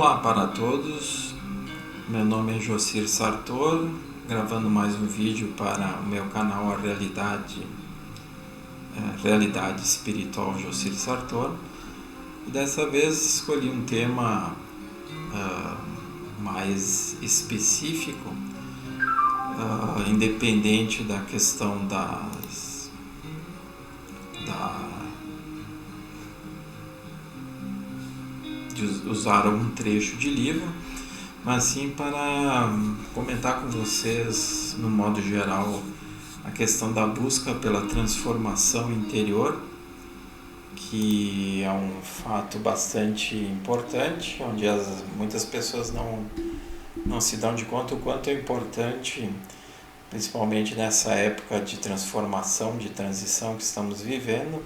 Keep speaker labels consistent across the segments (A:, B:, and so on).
A: Olá para todos, meu nome é Jocir Sartor, gravando mais um vídeo para o meu canal A Realidade Espiritual Jocir Sartor. E dessa vez escolhi um tema mais específico, independente da questão de usar algum trecho de livro, mas sim para comentar com vocês, no modo geral, a questão da busca pela transformação interior, que é um fato bastante importante, onde muitas pessoas não se dão de conta o quanto é importante, principalmente nessa época de transformação, de transição que estamos vivendo,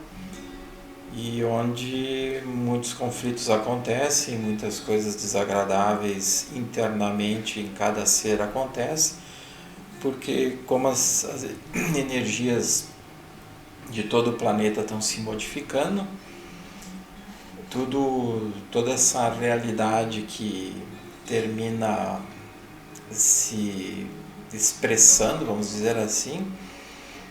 A: e onde muitos conflitos acontecem, muitas coisas desagradáveis internamente em cada ser acontecem, porque como as energias de todo o planeta estão se modificando, toda essa realidade que termina se expressando, vamos dizer assim,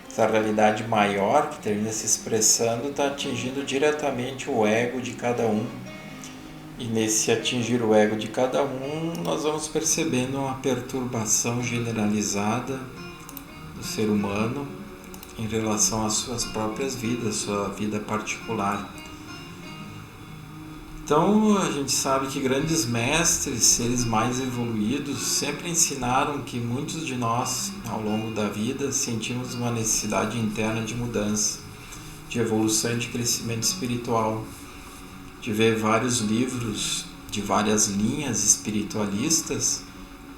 A: essa realidade maior que termina se expressando está atingindo diretamente o ego de cada um. E nesse atingir o ego de cada um, nós vamos percebendo uma perturbação generalizada do ser humano em relação às suas próprias vidas, sua vida particular. Então a gente sabe que grandes mestres, seres mais evoluídos, sempre ensinaram que muitos de nós, ao longo da vida, sentimos uma necessidade interna de mudança, de evolução e de crescimento espiritual. De ver vários livros de várias linhas espiritualistas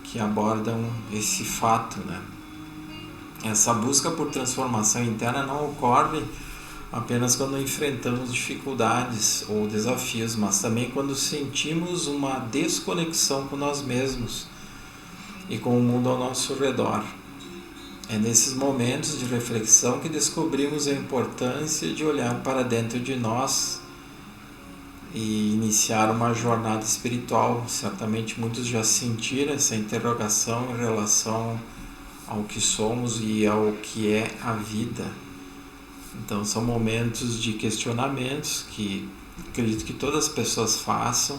A: que abordam esse fato, né? Essa busca por transformação interna não ocorre apenas quando enfrentamos dificuldades ou desafios, mas também quando sentimos uma desconexão com nós mesmos e com o mundo ao nosso redor. É nesses momentos de reflexão que descobrimos a importância de olhar para dentro de nós e iniciar uma jornada espiritual. Certamente muitos já sentiram essa interrogação em relação ao que somos e ao que é a vida. Então são momentos de questionamentos que acredito que todas as pessoas façam,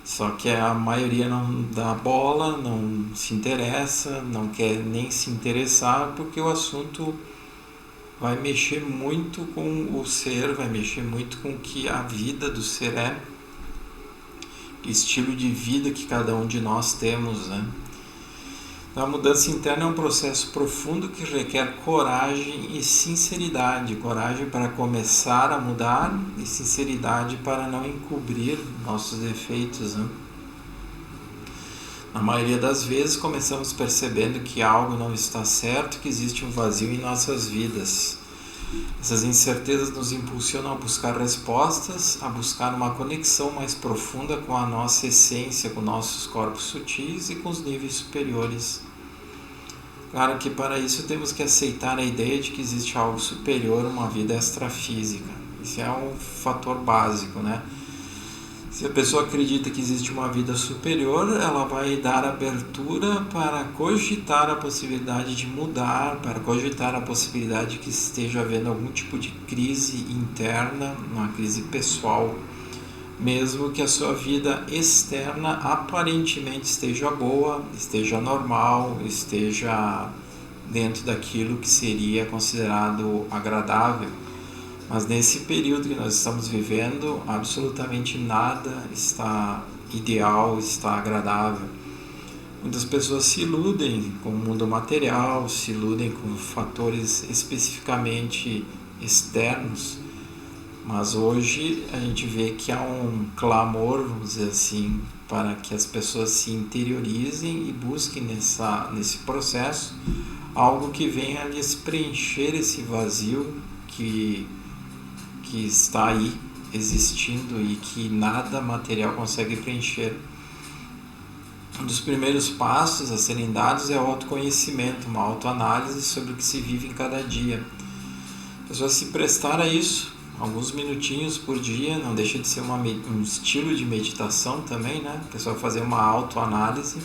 A: só que a maioria não dá bola, não se interessa, não quer nem se interessar, porque o assunto vai mexer muito com o ser, vai mexer muito com o que a vida do ser é, o estilo de vida que cada um de nós temos, né? A mudança interna é um processo profundo que requer coragem e sinceridade. Coragem para começar a mudar e sinceridade para não encobrir nossos defeitos, né? Na maioria das vezes começamos percebendo que algo não está certo, que existe um vazio em nossas vidas. Essas incertezas nos impulsionam a buscar respostas, a buscar uma conexão mais profunda com a nossa essência, com nossos corpos sutis e com os níveis superiores. Claro que para isso temos que aceitar a ideia de que existe algo superior a uma vida extrafísica. Isso é um fator básico, né? Se a pessoa acredita que existe uma vida superior, ela vai dar abertura para cogitar a possibilidade de mudar, para cogitar a possibilidade de que esteja havendo algum tipo de crise interna, uma crise pessoal, mesmo que a sua vida externa aparentemente esteja boa, esteja normal, esteja dentro daquilo que seria considerado agradável. Mas nesse período que nós estamos vivendo, absolutamente nada está ideal, está agradável. Muitas pessoas se iludem com o mundo material, se iludem com fatores especificamente externos, mas hoje a gente vê que há um clamor, vamos dizer assim, para que as pessoas se interiorizem e busquem nesse processo algo que venha lhes preencher esse vazio que está aí existindo e que nada material consegue preencher. Um dos primeiros passos a serem dados é o autoconhecimento, uma autoanálise sobre o que se vive em cada dia. A pessoa se prestar a isso, alguns minutinhos por dia, não deixa de ser um estilo de meditação também, né? A pessoa fazer uma autoanálise.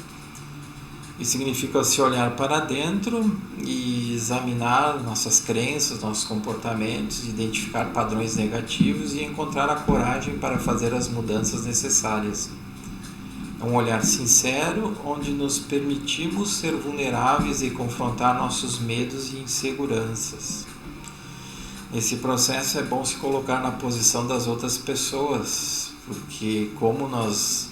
A: E significa se olhar para dentro e examinar nossas crenças, nossos comportamentos, identificar padrões negativos e encontrar a coragem para fazer as mudanças necessárias. É um olhar sincero onde nos permitimos ser vulneráveis e confrontar nossos medos e inseguranças. Nesse processo é bom se colocar na posição das outras pessoas, porque como nós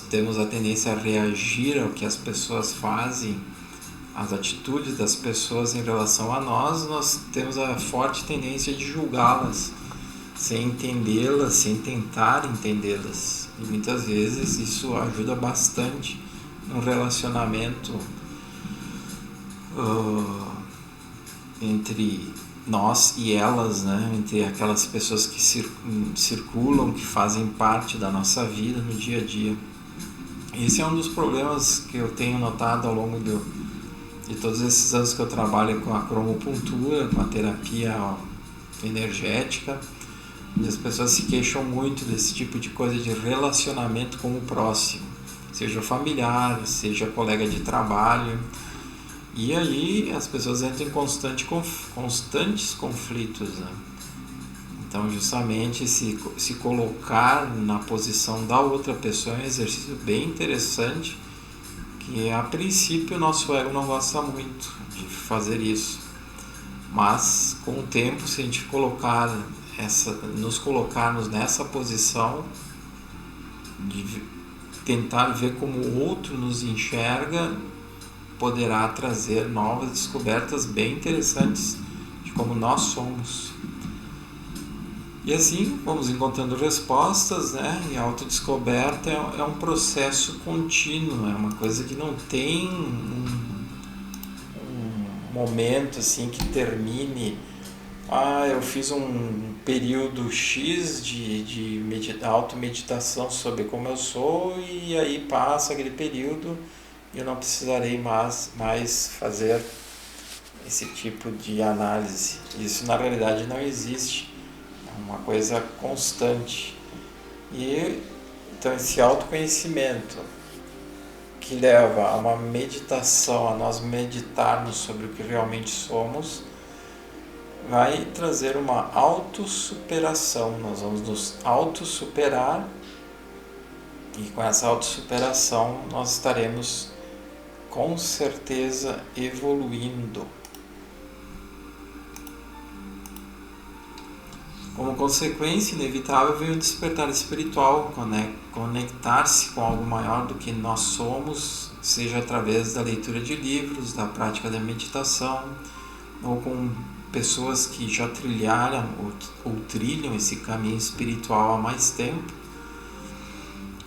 A: temos a tendência a reagir ao que as pessoas fazem, às atitudes das pessoas em relação a nós temos a forte tendência de julgá-las, sem entendê-las, sem tentar entendê-las. E muitas vezes isso ajuda bastante no relacionamento entre nós e elas, né? Entre aquelas pessoas que circulam, que fazem parte da nossa vida no dia a dia. Esse é um dos problemas que eu tenho notado ao longo de todos esses anos que eu trabalho com a cromopuntura, com a terapia energética, onde as pessoas se queixam muito desse tipo de coisa de relacionamento com o próximo, seja familiar, seja colega de trabalho. E aí as pessoas entram em constantes conflitos, né? Então justamente se colocar na posição da outra pessoa é um exercício bem interessante, que a princípio o nosso ego não gosta muito de fazer isso. Mas com o tempo, se a gente nos colocarmos nessa posição de tentar ver como o outro nos enxerga, poderá trazer novas descobertas bem interessantes de como nós somos. E assim vamos encontrando respostas, né? E a autodescoberta é um processo contínuo, é uma coisa que não tem um momento assim que termine. Eu fiz um período X de automeditação sobre como eu sou e aí passa aquele período e eu não precisarei mais fazer esse tipo de análise. Isso na realidade não existe, é uma coisa constante. E então esse autoconhecimento que leva a uma meditação, a nós meditarmos sobre o que realmente somos, vai trazer uma autossuperação. Nós vamos nos autossuperar e com essa autossuperação nós estaremos com certeza evoluindo. Como consequência inevitável vem o despertar espiritual, conectar-se com algo maior do que nós somos, seja através da leitura de livros, da prática da meditação, ou com pessoas que já trilharam ou trilham esse caminho espiritual há mais tempo.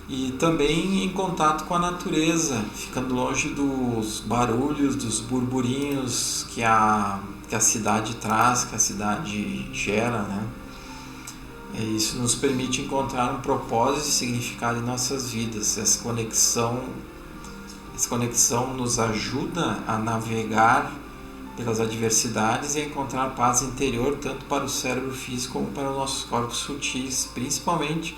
A: E também em contato com a natureza, ficando longe dos barulhos, dos burburinhos que a cidade traz, que a cidade gera, né? E isso nos permite encontrar um propósito e significado em nossas vidas. Essa conexão nos ajuda a navegar pelas adversidades e a encontrar paz interior tanto para o cérebro físico como para os nossos corpos sutis, principalmente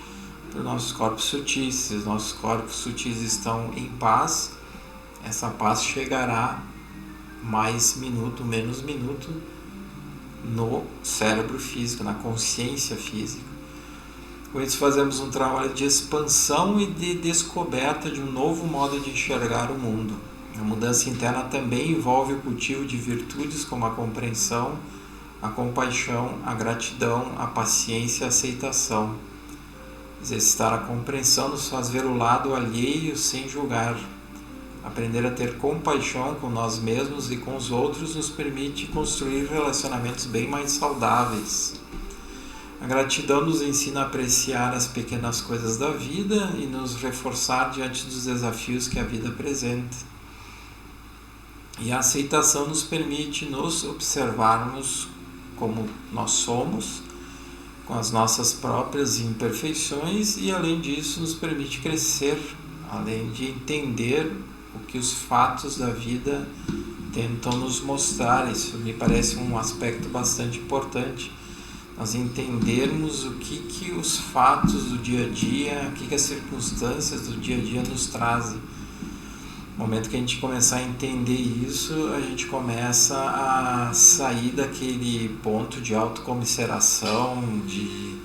A: para os nossos corpos sutis. Se os nossos corpos sutis estão em paz, essa paz chegará mais minuto, menos minuto no cérebro físico, na consciência física. Com isso fazemos um trabalho de expansão e de descoberta de um novo modo de enxergar o mundo. A mudança interna também envolve o cultivo de virtudes como a compreensão, a compaixão, a gratidão, a paciência e a aceitação. Exercitar a compreensão nos faz ver o lado alheio sem julgar. Aprender a ter compaixão com nós mesmos e com os outros nos permite construir relacionamentos bem mais saudáveis. A gratidão nos ensina a apreciar as pequenas coisas da vida e nos reforçar diante dos desafios que a vida apresenta. E a aceitação nos permite nos observarmos como nós somos, com as nossas próprias imperfeições, e além disso nos permite crescer, além de entender o que os fatos da vida tentam nos mostrar. Isso me parece um aspecto bastante importante nós entendermos o que os fatos do dia a dia, o que as circunstâncias do dia a dia nos trazem. No momento que a gente começar a entender isso, a gente começa a sair daquele ponto de autocomiseração, de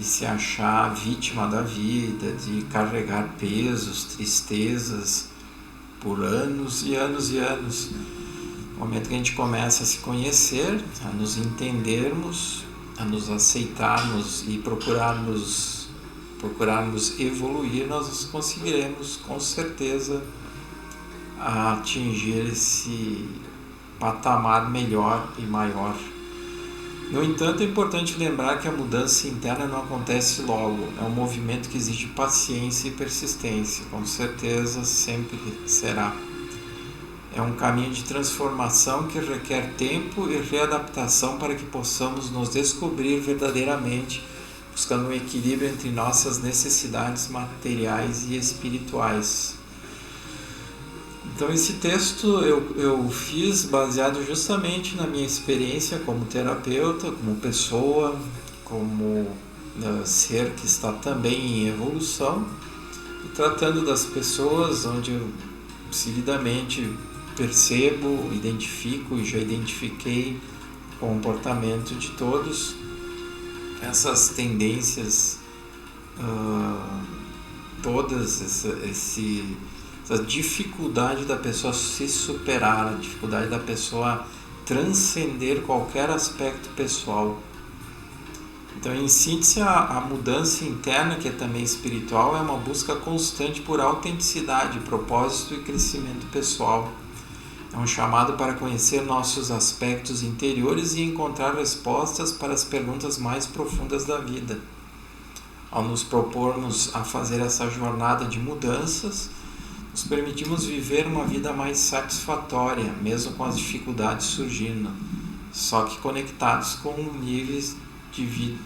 A: se achar vítima da vida, de carregar pesos, tristezas por anos e anos e anos. No momento que a gente começa a se conhecer, a nos entendermos, a nos aceitarmos e procurarmos evoluir, nós conseguiremos com certeza atingir esse patamar melhor e maior. No entanto, é importante lembrar que a mudança interna não acontece logo, é um movimento que exige paciência e persistência, com certeza sempre será. É um caminho de transformação que requer tempo e readaptação para que possamos nos descobrir verdadeiramente, buscando um equilíbrio entre nossas necessidades materiais e espirituais. Então esse texto eu fiz baseado justamente na minha experiência como terapeuta, como pessoa, como ser que está também em evolução, e tratando das pessoas onde eu seguidamente percebo, identifico e já identifiquei o comportamento de todos, essas tendências, todas essa dificuldade da pessoa se superar, a dificuldade da pessoa transcender qualquer aspecto pessoal. Então, em síntese, a mudança interna, que é também espiritual, é uma busca constante por autenticidade, propósito e crescimento pessoal. É um chamado para conhecer nossos aspectos interiores e encontrar respostas para as perguntas mais profundas da vida. Ao nos propormos a fazer essa jornada de mudanças, nos permitimos viver uma vida mais satisfatória, mesmo com as dificuldades surgindo, só que conectados com níveis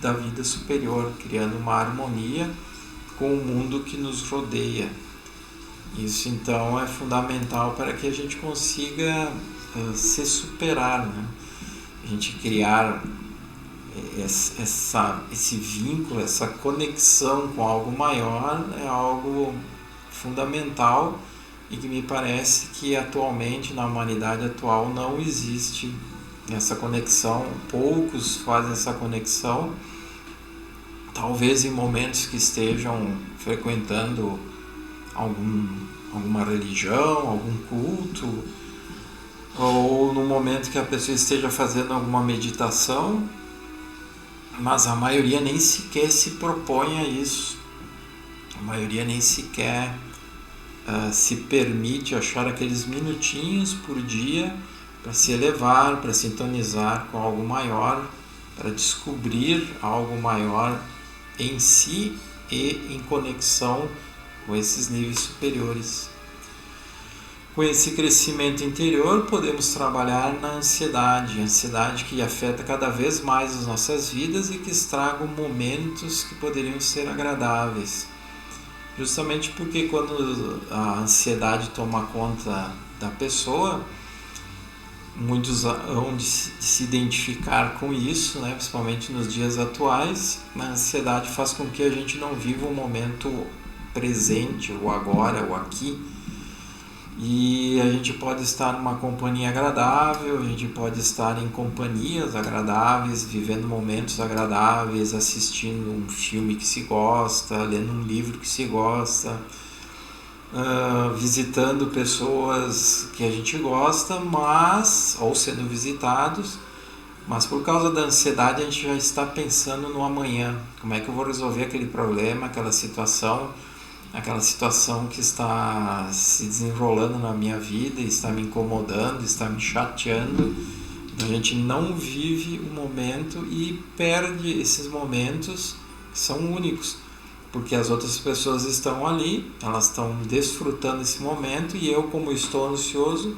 A: da vida superior, criando uma harmonia com o mundo que nos rodeia. Isso então é fundamental para que a gente consiga se superar, né? A gente criar esse vínculo, essa conexão com algo maior é algo fundamental e que me parece que atualmente na humanidade atual não existe essa conexão, poucos fazem essa conexão, talvez em momentos que estejam frequentando alguma religião, algum culto, ou no momento que a pessoa esteja fazendo alguma meditação, mas a maioria nem sequer se propõe a isso, a maioria nem sequer se permite achar aqueles minutinhos por dia para se elevar, para sintonizar com algo maior, para descobrir algo maior em si e em conexão com esses níveis superiores. Com esse crescimento interior, podemos trabalhar na ansiedade que afeta cada vez mais as nossas vidas e que estragam momentos que poderiam ser agradáveis. Justamente porque quando a ansiedade toma conta da pessoa, muitos hão de se identificar com isso, né? Principalmente nos dias atuais. A ansiedade faz com que a gente não viva o momento presente, o agora, o aqui. E a gente pode estar numa companhia agradável, a gente pode estar em companhias agradáveis, vivendo momentos agradáveis, assistindo um filme que se gosta, lendo um livro que se gosta, visitando pessoas que a gente gosta, ou sendo visitados, mas por causa da ansiedade a gente já está pensando no amanhã, como é que eu vou resolver aquele problema, aquela situação que está se desenrolando na minha vida, está me incomodando, está me chateando. Então a gente não vive o momento e perde esses momentos que são únicos, porque as outras pessoas estão ali, elas estão desfrutando esse momento e eu, como estou ansioso,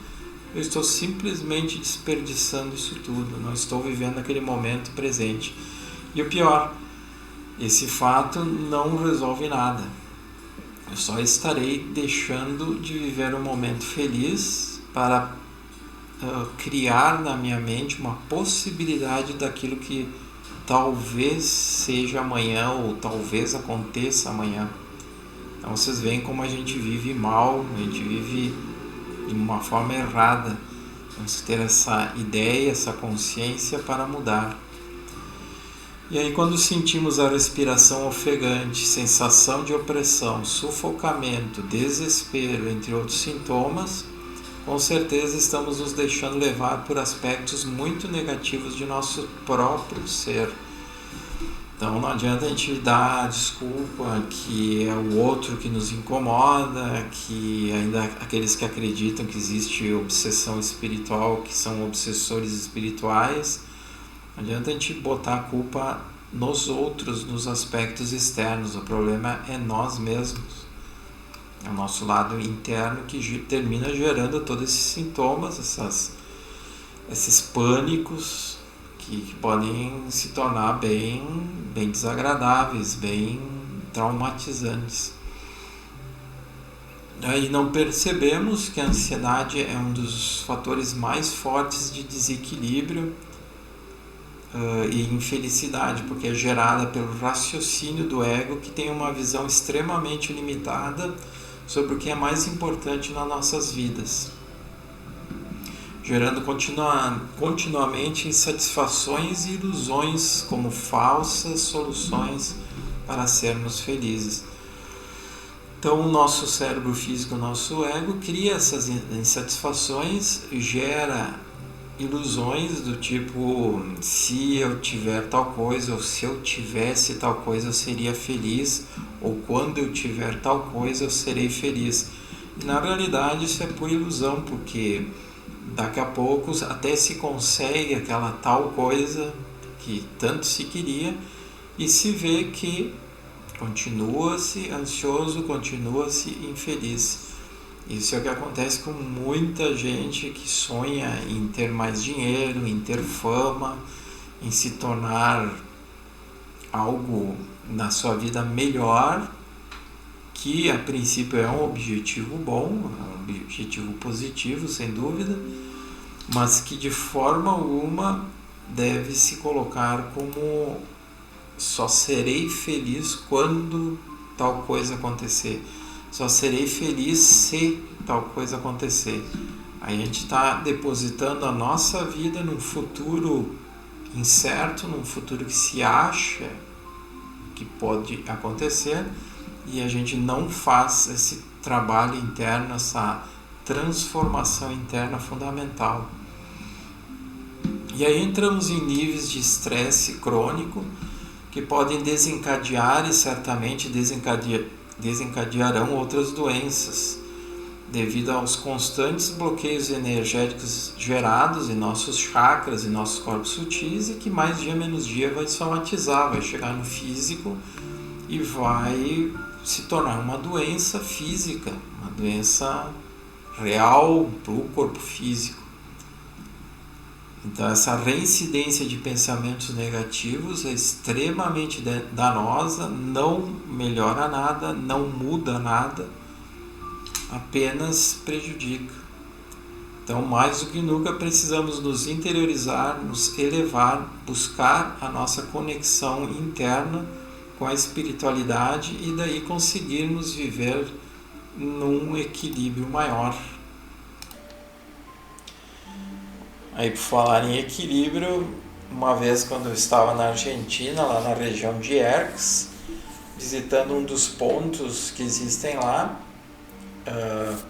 A: eu estou simplesmente desperdiçando isso tudo, não estou vivendo aquele momento presente. E o pior, esse fato não resolve nada. Eu só estarei deixando de viver um momento feliz para criar na minha mente uma possibilidade daquilo que talvez seja amanhã ou talvez aconteça amanhã. Então vocês veem como a gente vive mal, a gente vive de uma forma errada. Temos que ter essa ideia, essa consciência para mudar. E aí quando sentimos a respiração ofegante, sensação de opressão, sufocamento, desespero, entre outros sintomas, com certeza estamos nos deixando levar por aspectos muito negativos de nosso próprio ser. Então não adianta a gente dar desculpa que é o outro que nos incomoda, que ainda aqueles que acreditam que existe obsessão espiritual, que são obsessores espirituais, não adianta a gente botar a culpa nos outros, nos aspectos externos. O problema é nós mesmos. É o nosso lado interno que termina gerando todos esses sintomas, esses pânicos que podem se tornar bem desagradáveis, bem traumatizantes. Aí não percebemos que a ansiedade é um dos fatores mais fortes de desequilíbrio e infelicidade, porque é gerada pelo raciocínio do ego, que tem uma visão extremamente limitada sobre o que é mais importante nas nossas vidas, gerando continuamente insatisfações e ilusões como falsas soluções para sermos felizes. Então o nosso cérebro físico, o nosso ego, cria essas insatisfações, gera ilusões do tipo, se eu tiver tal coisa, ou se eu tivesse tal coisa eu seria feliz, ou quando eu tiver tal coisa eu serei feliz. E na realidade isso é pura ilusão, porque daqui a pouco até se consegue aquela tal coisa que tanto se queria e se vê que continua-se ansioso, continua-se infeliz. Isso é o que acontece com muita gente que sonha em ter mais dinheiro, em ter fama, em se tornar algo na sua vida melhor, que a princípio é um objetivo bom, é um objetivo positivo, sem dúvida, mas que de forma alguma deve se colocar como só serei feliz quando tal coisa acontecer. Só serei feliz se tal coisa acontecer. Aí a gente está depositando a nossa vida num futuro incerto, num futuro que se acha que pode acontecer, e a gente não faz esse trabalho interno, essa transformação interna fundamental. E aí entramos em níveis de estresse crônico que podem desencadear e certamente desencadearão outras doenças, devido aos constantes bloqueios energéticos gerados em nossos chakras e nossos corpos sutis, e que mais dia menos dia vai somatizar, vai chegar no físico e vai se tornar uma doença física, uma doença real para o corpo físico. Então essa reincidência de pensamentos negativos é extremamente danosa, não melhora nada, não muda nada, apenas prejudica. Então mais do que nunca precisamos nos interiorizar, nos elevar, buscar a nossa conexão interna com a espiritualidade e daí conseguirmos viver num equilíbrio maior. Aí, por falar em equilíbrio, uma vez quando eu estava na Argentina, lá na região de Erx, visitando um dos pontos que existem lá,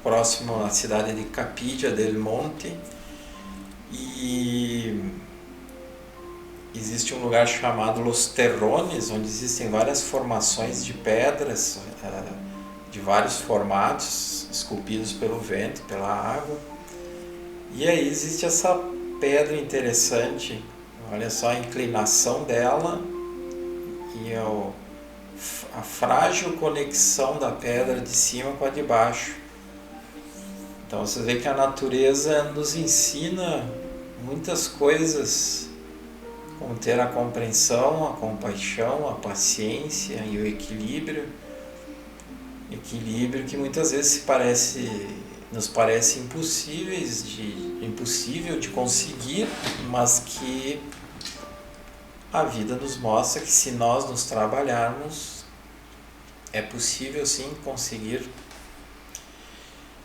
A: próximo à cidade de Capilla del Monte, e existe um lugar chamado Los Terrones, onde existem várias formações de pedras de vários formatos, esculpidos pelo vento, pela água. E aí existe essa pedra interessante, olha só a inclinação dela e a frágil conexão da pedra de cima com a de baixo. Então você vê que a natureza nos ensina muitas coisas, como ter a compreensão, a compaixão, a paciência e o equilíbrio. Equilíbrio que muitas vezes nos parece impossível de conseguir, mas que a vida nos mostra que se nós nos trabalharmos, é possível sim conseguir.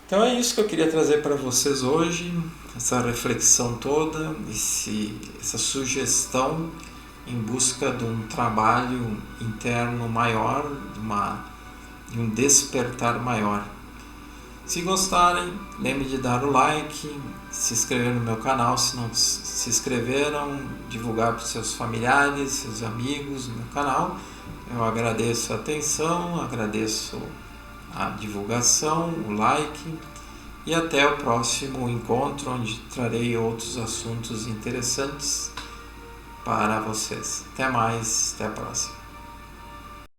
A: Então é isso que eu queria trazer para vocês hoje, essa reflexão toda, essa sugestão em busca de um trabalho interno maior, de um despertar maior. Se gostarem, lembre de dar o like, se inscrever no meu canal se não se inscreveram, divulgar para os seus familiares, seus amigos no meu canal. Eu agradeço a atenção, agradeço a divulgação, o like e até o próximo encontro, onde trarei outros assuntos interessantes para vocês. Até mais, até a próxima.